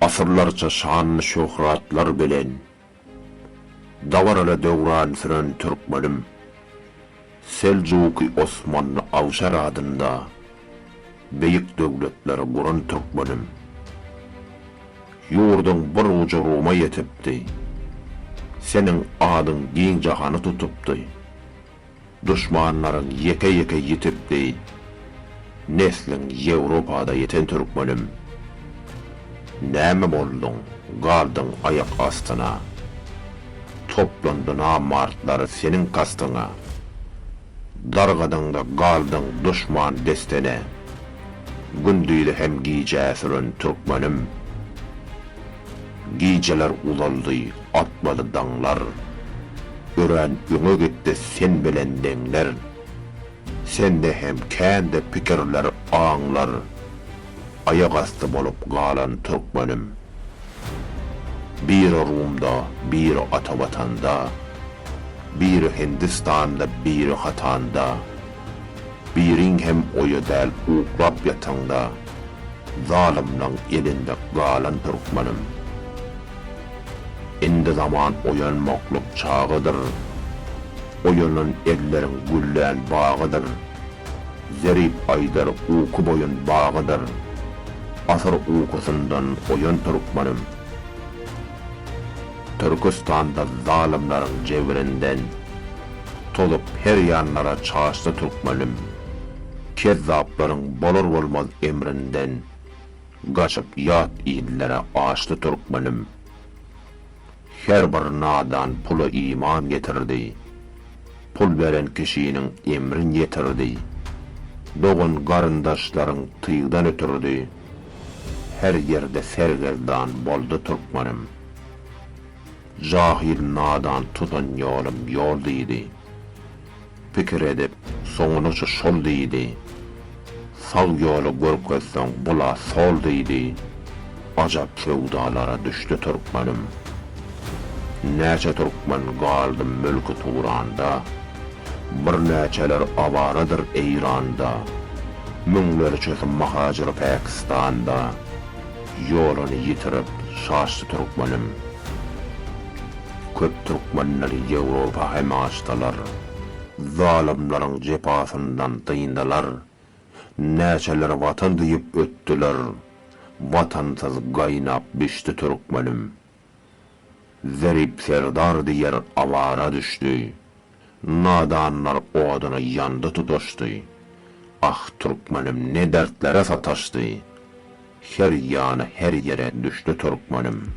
Asırlarca şanlı şöhratlar bilen, davarala döwran süren Türkmenim, Selçuki Osmanlı Avşar adında beýik döwletler guran Türkmenim. Ýurdun bir uja Roma ýetipdi, seniň adyň giň jahany tutupdy. Düşmanlaryň ýeke-ýeke ýetipdi, neslin Ýewropada ýeten Türkmenim. Näme boldun, galdyň ayak astyna, toplandy namartlary seniň kastyňa. Dargadyňda galdyň düşman destene, gündüýde hem giýje süren Türkmenim. Giýjeler ulaldy, atmaly daňlar, ören öňe gitdi sen bilen deňler. Sende hem kände pikirler aňlar, ayak asty bolup galan Türkmenim. Biri Rumda, biri Atavatanda, biri Hindistan'da, biri Hatanda, biriň hem oýa däl uklap ýataňda, zalimlaň elinde galan Türkmenim. Indi zaman oýanmakluk çagydyr, oýanan elleriň güllän bagydyr, zerip aýdar uku boyun bagydyr, asır ukusyndan oýan Türkmenim. Türkistanda zalimlaryň jebirinden tolup her ýanlara çaşdy Türkmenim. Kezzaplaryň bolar bolmaz emrinden gaçyp ýat illere açdy Türkmenim. Her bir nadan pula iman getirdi, pul beren kişiniň emrin ýetirdi. Dogun garyndaşlaryň tyýdan ötürdi, her ýerde sergerdan boldy Türkmenim. Jahil nadan tutan ýolum ýol diýdi, pikir edip soňuny şol diýdi. Sal ýoly görkezseň bula sol diýdi, ajap sewdalara düşdi Türkmenim. Näçe Türkmen galdy mülkü Turanda, bir näçeler awaradyr Eýranda, müňleri çöküp mahajir Pakistanda, ýoluny ýitirip şaşdy Türkmenim. Köp Türkmenleri Ýewropa hem açdylar, zalimlaryň jepasyndan tyýndylar. Näçeler watan diýip ötdiler, watansyz gaýnap bişdi Türkmenim. Zerip serdar diýer awara düşdi, nadanlar oduny ýandy tutuşdy. Ah Türkmenim ne dertlere sataşdy, her ýany her ýere düşdi Türkmenim.